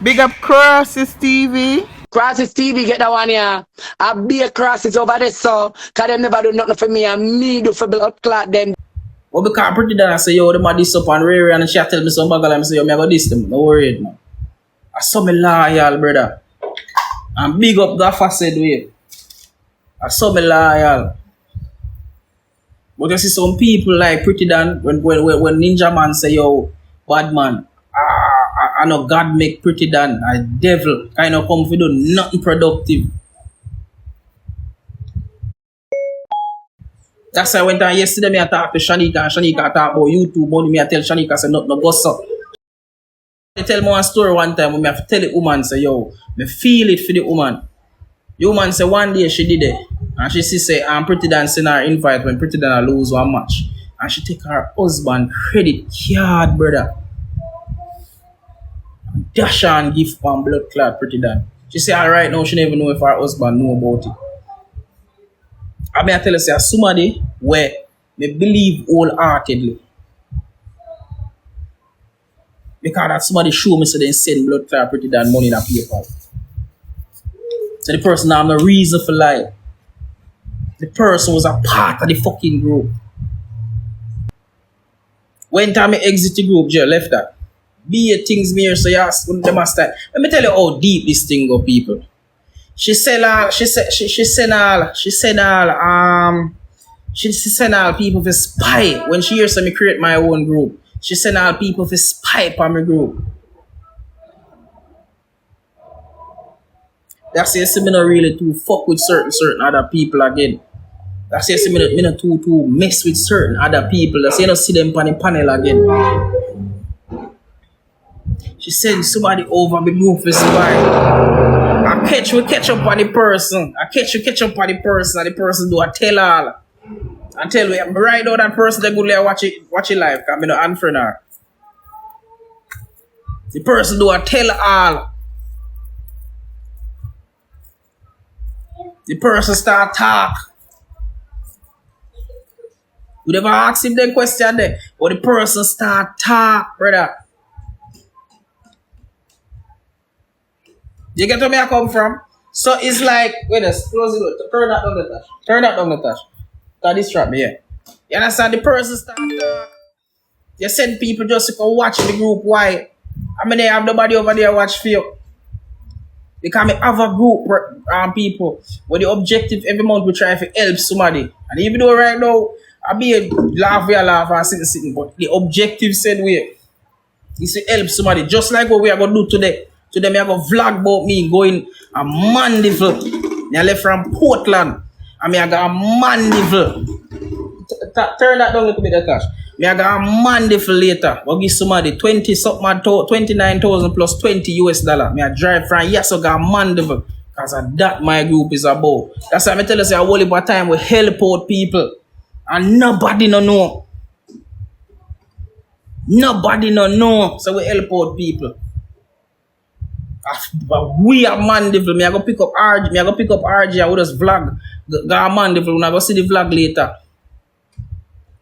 Big up Crosses TV. Crosses TV, get that one here. I be a Crosses over there, so, cause them never do nothing for me, and me do for blood clot them. Well, because Pretti done, I say, yo, them a this up and rare, and she tell me some bagel, and I say, yo, me I go this them. No worry, man. I saw me loyal, brother. And big up that facet way. I saw me loyal. But you see some people like Pretti done, when Ninja Man say, yo, bad man, I know God make Pretti done, a devil, kind of come for do nothing productive. That's why I went on yesterday, me I talk to Shanika, and Shanika talk about YouTube money. Me I tell Shanika, say, nothing no go so. They tell me one story one time when me have to tell the woman, say, yo, me feel it for the woman. The woman say one day she did it. And she say, I'm Pretti done send her invite when Pretti done lose one match. And she take her husband credit card, brother. And dash her and give one blood clot Pretti done. She say, alright now, she never know if her husband know about it. I mean, I tell you, say, somebody where me believe wholeheartedly. Because that somebody show me so they send blood clot Pretti done money in a paper. So the person have no reason for lie. The person was a part of the fucking group. When time I exit the group, Joe left that. Be a things me here, so you ask them must start. Let me tell you how deep this thing go, people. She send all people for spy. When she hears me create my own group, she send all people for spy on my group. That's it, me not really to fuck with certain other people again. That's it, me not to mess with certain other people. That's it, you don't see them on the panel again. She sent somebody over me group for spy. We catch up on the person. Catch up on the person, and the person do a tell all. And tell me, right now that person they go there watch it live, because I don't unfriend her. The person do a tell all. The person start talk. We never ask him the question there, but the person start talk, brother. You get where me I come from? So it's like, wait a close the door. Turn that down the touch. Turn that down the touch. That distract me here. You understand? The person start talk. You send people just to come watch the group. Why? I mean, they have nobody over there watch for you. Because I have a group people where the objective every month we try to help somebody. And even though right now I be a laugh and sitting, but the objective said we is to help somebody. Just like what we are gonna do today. Today me I go vlog about me going a Mandeville. I left from Portland. And me I got a Mandeville. Turn that down a little bit, Atash. Me I got a Mandeville later. We'll give somebody 29,000 plus $20. Me I drive from Yasoga Mandeville. Because that my group is about. That's why I tell you, say, I whole about time we help out people. And nobody no know. Nobody no know. So we help out people. But we are Mandeville. Me I go pick up RG. I will just vlog. Go Mandeville. When I go see the vlog later.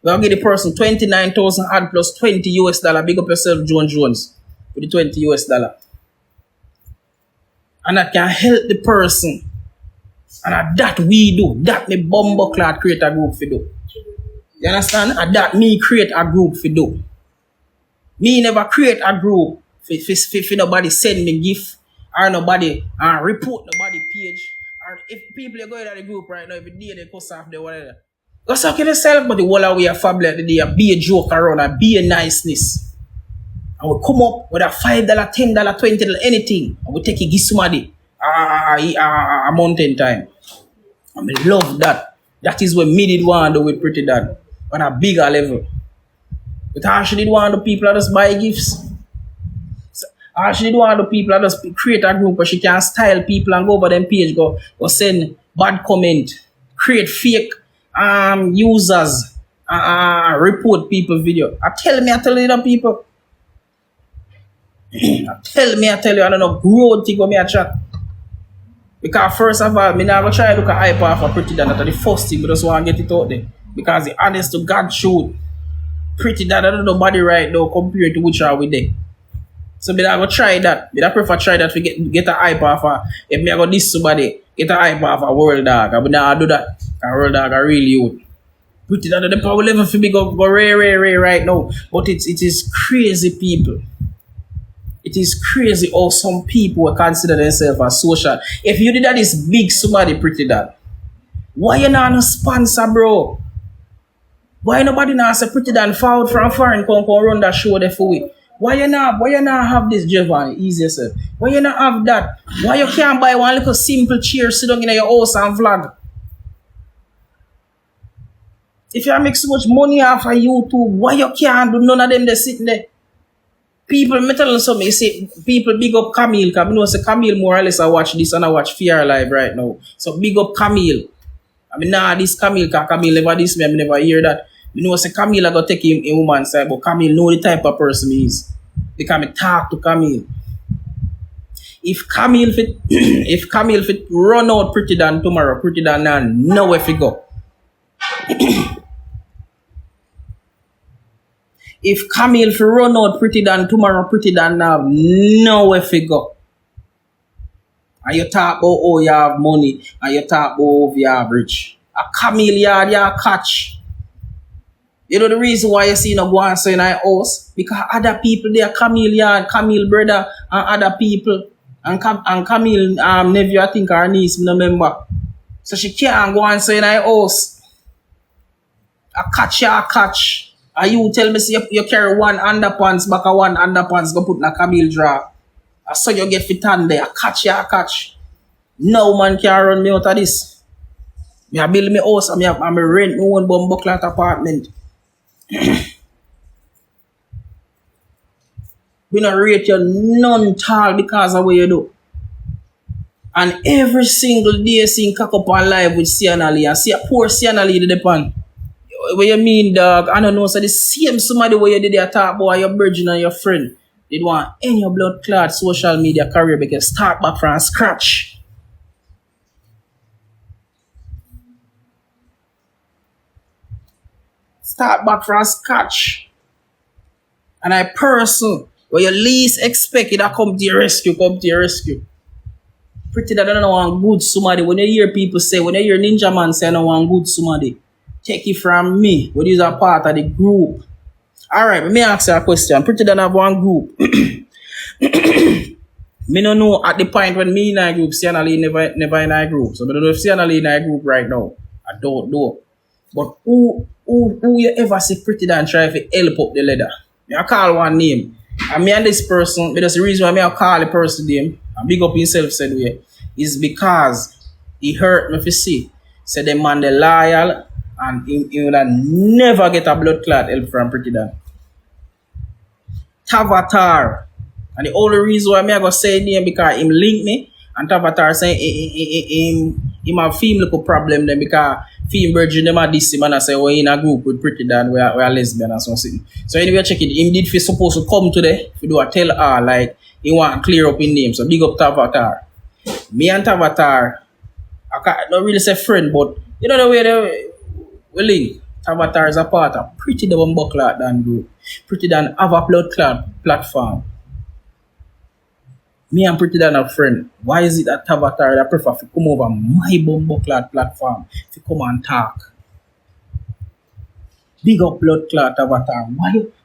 We'll give the person 29,000 add plus $20. Big up yourself, Jones, with the $20. And that can help the person. And that we do. That me bumbo clot create a group for do. You understand? And that me create a group for do. Me never create a group for nobody send me gift or nobody report nobody page. Or if people are going to the group right now, if they cuss off the whatever. Go suck yourself, but the whole way of family the day, be a joke around and be a niceness. And we come up with a $5, $10, $20, anything. And we take it, give somebody a mountain time. And I love that. That is what me did want to do with Pretti Dad on a bigger level. But how she did want the people that just buy gifts. How she did want the people that just create a group where she can style people and go over them page, go send bad comment, create fake users, report people video. I tell you them people. I tell you, I don't know, grow thing with me a chat. Because first of all, I'm not going to try to look at hype off for Pretti Dad. That's the first thing, but just want to get it out there. Because the honest to God truth, Pretti Dad, I don't know nobody right now compared to which are we there. So me I go try that. Me I prefer try that to get a hype off if me I go diss somebody, get a hype off a world dog. I would not do that. A world dog I really youth. Put it under the power level for me go rare right now. But it is crazy people. It is crazy how some people will consider themselves as social. If you did that is big somebody pretty that. Why you not a sponsor, bro? Why nobody not say pretty than found from foreign come run that show there for we? Why you not have this Giovanni? Easy yourself. Why you not have that? Why you can't buy one little simple chair, sit down in your house and vlog? If you make so much money off of YouTube, why you can't do none of them they sitting there? People, me tell you something, you see, people big up Camille, because I know say Camille more or less I watch this and I watch Fear Live right now. So big up Camille. I mean, nah, this Camille, because Camille never this me, I never hear that. You know, say Camille I go take him a woman's side, but Camille know the type of person he is. Because I talk to Camille. If Camille fit, if Camille fit run out pretty than tomorrow, pretty than now, nowhere fi go. If Camille fi run out pretty than tomorrow, pretty than now, nowhere fi go. And you talk about oh you have money, and you talk about oh you have rich. A Camille yard you catch. You know the reason why you see no go and say in our house? Because other people there, Camille yard, Camille brother, and other people. And Camille nephew, I think her niece, me no remember. So she can't go and say in our house. I catch. And you tell me say you carry one underpants, back one underpants, go put in a Camille drawer. I saw you get fit on there. I catch. No man can run me out of this. Me I build me house and me rent my own bumbleclat apartment. We not rate you none tall because of what you do. And every single day seeing cock up on live with Sienna Lee and see a poor Sienna Lee the depend. What you mean, dog? I don't know. So the same somebody where you did your talk about your virgin and your friend. They want any blood clot social media career because start back from scratch. Start back from scratch. And I person where you least expect it, I come to your rescue. Pretty that I don't want good somebody. When you hear people say, when you hear Ninja Man say I don't want good somebody, take it from me. When you are part of the group. Alright, let me ask you a question. Pretty that I have one group. Me don't know at the point when me in a group, Sienna Lee never in a group. So I don't know if Sienna Lee in a group right now. I don't know. But who you ever see pretty than try to help up the ladder? I call one name. And me and this person, but that's the reason why I call the person name, and big up himself said way, is because he hurt me for see. Said the man the loyal and he would never get a blood clot help from pretty than. Tavatar. And the only reason why I go say name because him link me and Tavatar saying him have female problem then because female virgin them are this man and say we're in a group with pretty than we are lesbian and something. So anyway check it. Him did feel supposed to come today to do a tell her like he want to clear up in name. So big up Tavatar. Me and Tavatar I don't really say friend but you know the way we link. Tavatar is a part of pretty the bumbo clot than group. Pretty than have a blood clot platform. Me and pretty than a friend. Why is it that Tavatar that prefer to come over my bumbo clot platform to come and talk? Big up blood clot Tavatar.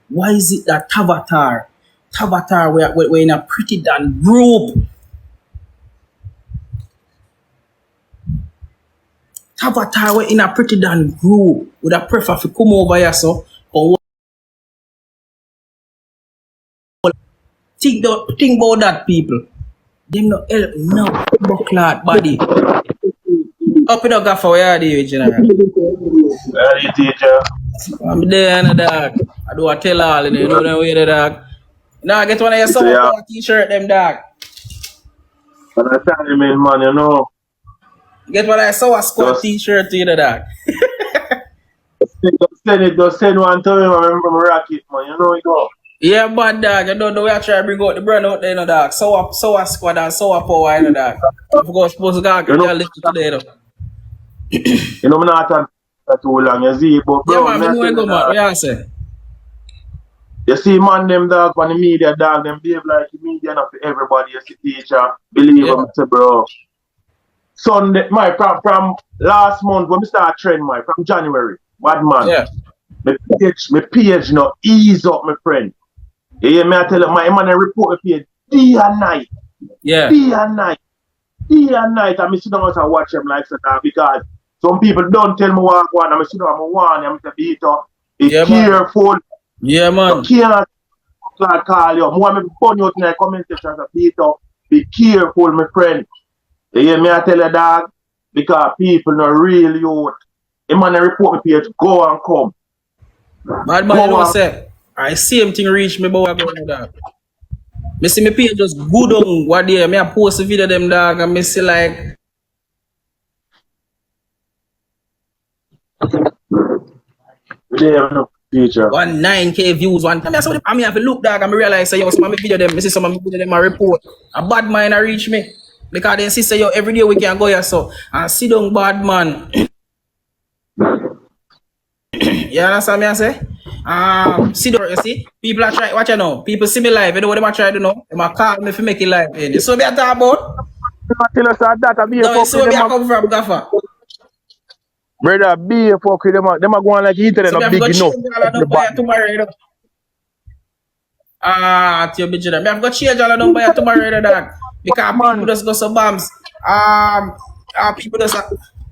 Why is it that Tavatar we're in a pretty than group? Tavatar we're in a pretty than group. Would I prefer to come over here so or think about that people. Them no help no bucklat body. Up in a gaffer where are they general? Where are you, teacher? I'm there and dog. I do a tell all and you know the way the dog. Now get one of your summer t-shirt them dog. When I tell you man, you know. Get one of your summer squad t-shirt to you the dog. Just send one to me, I remember my rocket man, you know it go. Yeah, bad dog. You don't know where I try to bring out the brand out there, you know, dog. Sour squad and sour power, you know, dog. I forgot supposed to go and listen today, though. You know, I'm not talking too long, you see, but bro, yeah, man, I know I go, man. What you say? You see, man, them dog on the media, dog, them behave like the media, not for everybody. You see, teacher, believe Yeah. them, say, bro. Sunday, from last month, when we start trend, from January, bad man. Yeah. My page now ease up, my friend. You hear me? I tell you, my man, I report my page day and night. Yeah. Day and night. Day and night. And I sit down and watch them like that because some people don't tell me what I want. And I sit down and warn them to be Yeah, careful. Yeah, man. You can't call you. More me phone you in the comment section and be careful, my friend. You hear me? I tell you, dog, because people not real youth. The man, I report my page, go and come. Bad man, you know say, I same thing reach me, but I go to that. Me see me page just good on what day. Me I post a video them dog and me see like Yeah, no feature. 9K views one time. I saw I have to look dog and me realize say yo some of my video them, me see some of my video them I report. A bad man I reach me. Because they see say yo every day we can go here so and sit down bad man. You understand me I say? See you see, people are trying watch you know. People see me live, you know what they try to know? They might call me if you make it live. You see what I talk about? Tell us that be a No, you fuck see with where I them. come from, Gaffer. Brother, be a fuck with them. Them are going like internet So we not have big to enough. change all of them by tomorrow, you know. To your bitch, we have to change all of them by tomorrow, you know, dog. Because people just go so bombs. People just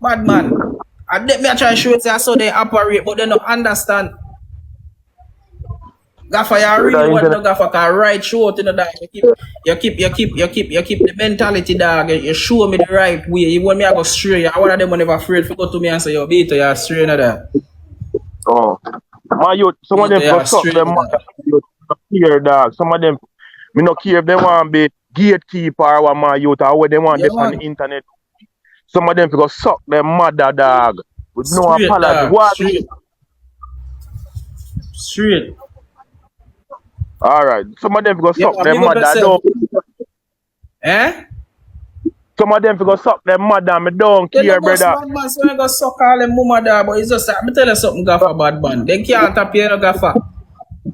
bad man. And me I try to show it how they operate, but they don't understand. Gaffer, you really want to Gaffer can right show it, you know, dog. You keep the mentality, dog. You show me the right way. You want me to go straight. I want them never afraid to go to me and say, yo, Beto, you're straight, you know, that. Oh. My youth, some of them go suck them mother. Here, dog. Some of them, me no care if they want to be gatekeeper or my youth or what they want them on the internet. Some of them go suck them mother, dog. With no Straight, apology. dog. What? Straight. Alright. Some of them go suck Yeah, them big up mother. yourself. Eh? Some of them go suck them mother. Me don't They care, no boss brother. bad man, so I go suck all them mama there, but it's just that me tell you something, Gaffer bad man. They can't tap you, no Gaffer.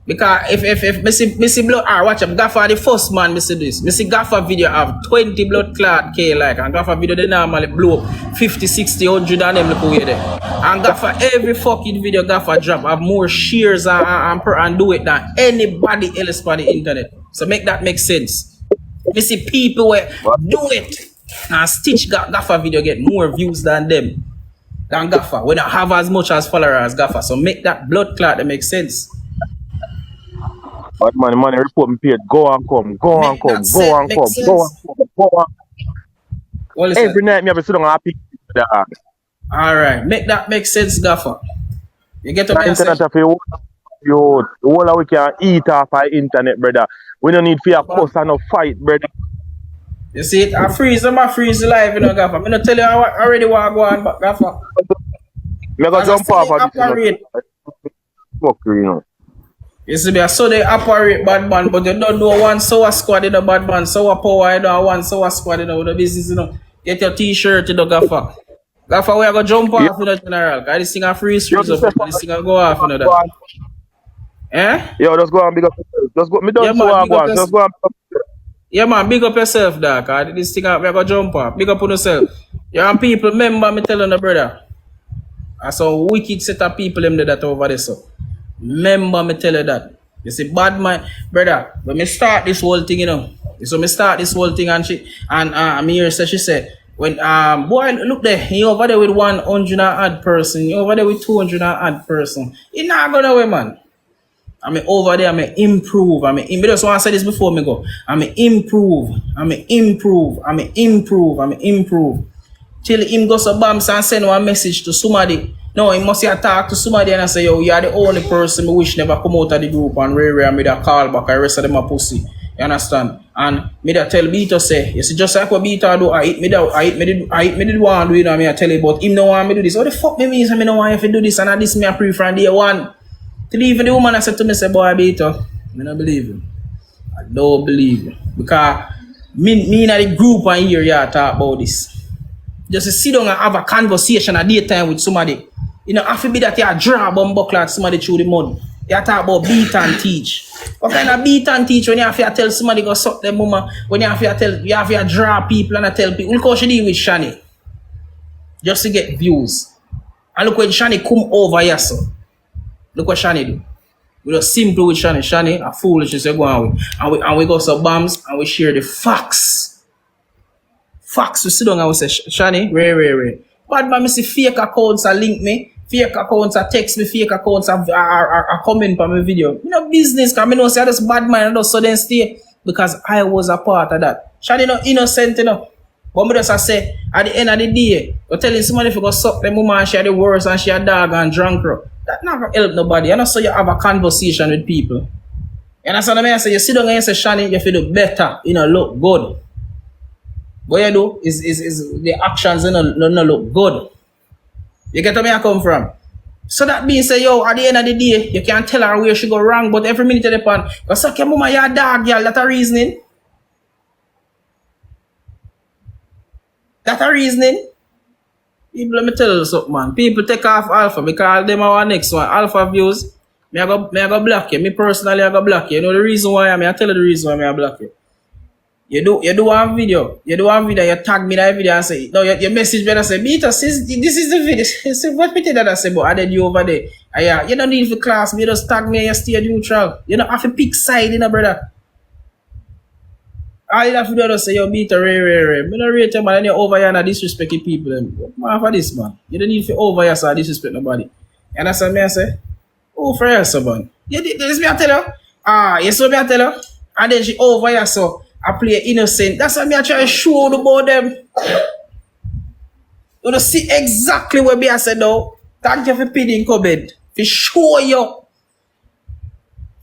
Because if me see blood, watch up, Gaffer the first man, me see this. Me see Gaffer video have 20 blood clot K like, and Gaffer video they normally blow up 50, 60, 100 and them look away there. And Gaffer every fucking video Gaffer drop have more shares and do it than anybody else on the internet. So make that make sense. Me see people where do it. And Stitch Gaffer video get more views than them. Than Gaffer. We don't have as much as followers as Gaffer. So make that blood clot that makes sense. But man, report me page. Go and come. Go and come. Go and come. Go and come. Go and every night me have to sit down and happy. Alright. Make that make sense, Gaffer. You get what I'm saying? Yo, the whole of we can eat off our internet, brother. We don't need fear cuss and no fight, brother. You see it? I freeze the live, you know, Gaffer. I'm not tell you I already want to go on, but Gaffer. Me go jump off of this. Fuck you know. You see me, I saw they operate bad man, but they don't know one sour squad in a bad man, sour power, you know, one sour squad, you know, with the business, you know. Get your t-shirt, you know, Gaffer. Gaffer, we are going to jump off, you know, general. Because this thing a freeze up, this thing a go off, you know, that. Eh? Yo, just go and big up yourself. Just go, me don't so I go. Just go and big up yourself. Yeah, man, big up yourself, dog. Cause this thing, we go jump up. Big up on yourself. Yeah, and people, remember me telling the brother. I saw wicked set of people them that over there, so. Remember me tell you that. You see, bad man, brother, when me start this whole thing, you know. So me start this whole thing and me hear she said, when boy look there, he over there with 100 and odd person, he over there with 200 and odd person. He not gonna away, man. I mean over there, I mean improve. I mean just want to say this before me go. I mean improve. Till him go so bams and send one message to somebody. No, he must talk to somebody and I say, yo, you are the only person me wish never come out of the group and rare me that call back. The rest of them are pussy. You understand? And me that tell Beto say, you see, just like what Beto do, I hit me the one do, you know, I tell you, but him no want me do this. What the fuck me mean? I no want you to do this and this me a pre from day one. Till even the woman I said to me, say, boy, Beto, I don't believe him. I don't believe him. Because me in the group and here, yeah, talk about this. Just sit down and have a conversation at daytime with somebody. You know, after be that you draw a bomb buckler at somebody through the mud. You talk about beat and teach. What kind of beat and teach when you have to tell somebody go suck their mama? When you have to draw people and tell people. Look how she deal with Shani. Just to get views. And look when Shani come over here, so. Look what Shani do. We just simple with Shani. Shani, a foolishness you go on with. And we go some bombs and we share the facts. Facts, we sit down and we say, Shani, rare. Bad man, I see fake accounts that link me. Fake accounts that text me. Fake accounts are comment on my video. You know business, because I know say this bad man and just sudden stay. Because I was a part of that. Shani not innocent enough. But I just say, at the end of the day, you're telling somebody if you go suck the woman and she had the worst and she a dog and drunk her. That not gonna help nobody. You know, so you have a conversation with people. And that's what I mean. I say, you sit down and you say, Shani, you feel better, you know, look good. What you do is the actions you know look good. You get where I come from? So that means say, yo, at the end of the day, you can't tell her where she go wrong, but every minute you depend. Because suck your mama, you're a dog, girl, that's a reasoning. That's a reasoning. People, let me tell you something, man. People take off alpha because them our next one. Alpha views. Me I go block you. Me personally I go block you. You know the reason why I tell you the reason why I block you. You do one video. You tag me in that video and say, no, you message me and say, Beta, this is the video. Say, what me tell that I say, but I did you over there. You don't need for class me, you just tag me and you stay neutral. You don't have to pick side, you know, brother. All you have to do is say, yo, Beta, rare. Me don't rate you, man, and you're over here and disrespecting people. Man, for this, man. You don't need to over here so disrespect nobody. And that's what me I say, oh, for yourself, man. This me I tell you. You saw me I tell you. And then she over here, so I play innocent. That's why me I try to show about them. You don't see exactly what me I said now. Thank you for putting in cupboard. For show you.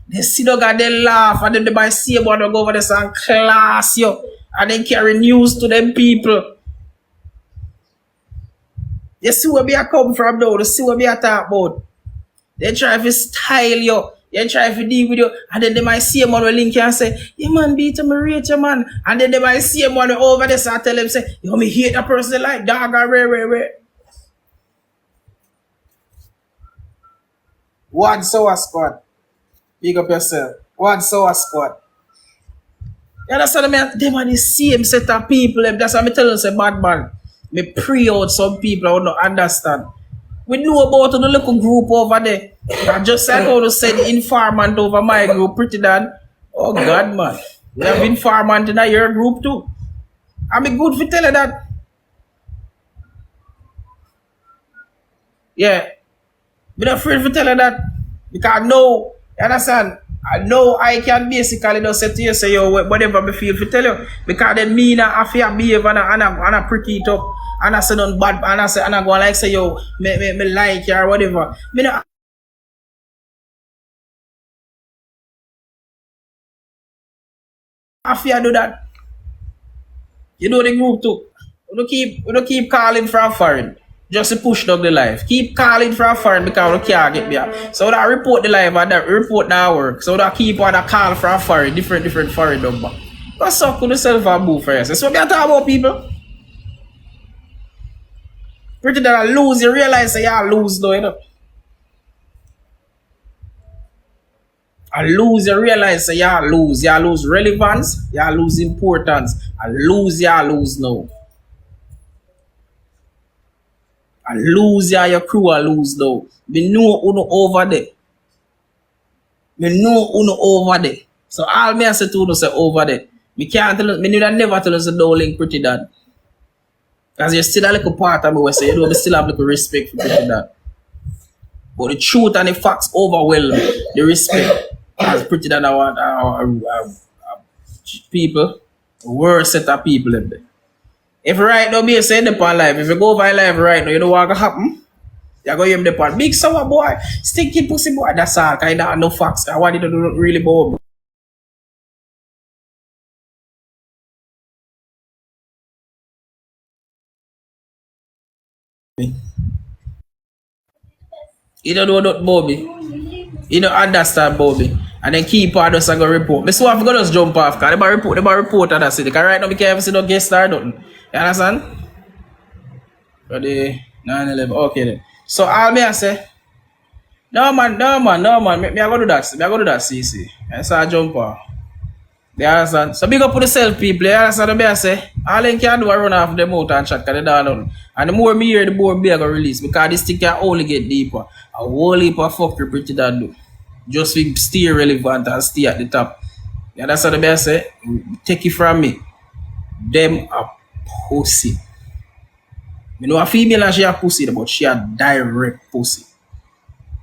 They see the guy, they laugh, and then they might see about them go over there and class you. And then carry news to them people. You see where me I come from now. You see what me I talk about. They try to style you. They try to deal with you. And then they might see him on the link and say, yeah man, Beta, me rate you, man. And then they might see him on the over there and tell them, say, yo, me hate that person like dog or rare. One sour squad. Big up yourself. One sour squad. Yeah, that's what I mean. They are the same set of people. That's what I tell you, say, bad man. Me pray out some people I would not understand. We know about the little group over there. I just like how to say the informant over my group, Pretty Dan. Oh God, man. We have informant in your group too. I'm good for telling that. Yeah. I'm not afraid for telling that. Because I know, you understand? I know I can basically just say to you, say, yo, whatever I feel for tell you. Because then me and I feel behave and I prick it up. And I say nothing bad. And I say, and I go like say, yo, me like you or whatever. Me no, I fear do that. You know the group too. We don't keep calling for a foreign. Just to push down the life. Keep calling for a foreign because we can't get there. So that report the life and that report that work. So that keep on a call for a foreign, different foreign number. What's up with yourself and move for yourself? So we are talking about people. Pretty that I lose, you realize that you lose though, you know. I lose, you realize that you lose. You lose relevance, you lose importance. I lose, you lose now. I lose, your crew, I lose though. Me know uno over there. Me know uno over there. So all me I say to uno say over there. Me can't tell me never tell us don't link Pretty Dad. Because you're still a little part of me where say you don't still have a little respect for Pretty Dad. But the truth and the facts overwhelm the respect. As Pretty Dad our people, the worst set of people in there. If right now be saying the pan live, if you go over live right now, you know what gonna happen? You're going to hear the pan. Big sour boy, stinky pussy boy, that's all. Kind of no facts. I want you to do really bold. You don't know that Bobby. You don't understand Bobby. And then keep on us and go report. Me so I forgot just jump off because they report and that's it. Because right now we can't even see no guest star nothing. You understand? For the 9/11. Okay then. So all me I say, No man. Me I go do that. Me I go do that, CC. I saw a jumper. You understand? So big up for the self people, you understand what I say? All they can do is run off the mouth and chat because they don't know. And the more me hear, the more me I go release because this thing can only get deeper. A whole heap of fuck you pretty that do. Just to stay relevant and stay at the top. You understand what I say? Take it from me. Them a pussy. You know a female and she a pussy, but she a direct pussy.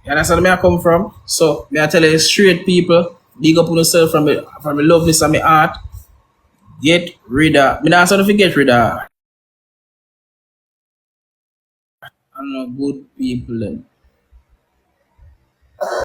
You understand where I come from? So, me I tell you straight people, big up on yourself from the loveness of my heart. Get rid of, me not saying to get rid of. I'm not good people then.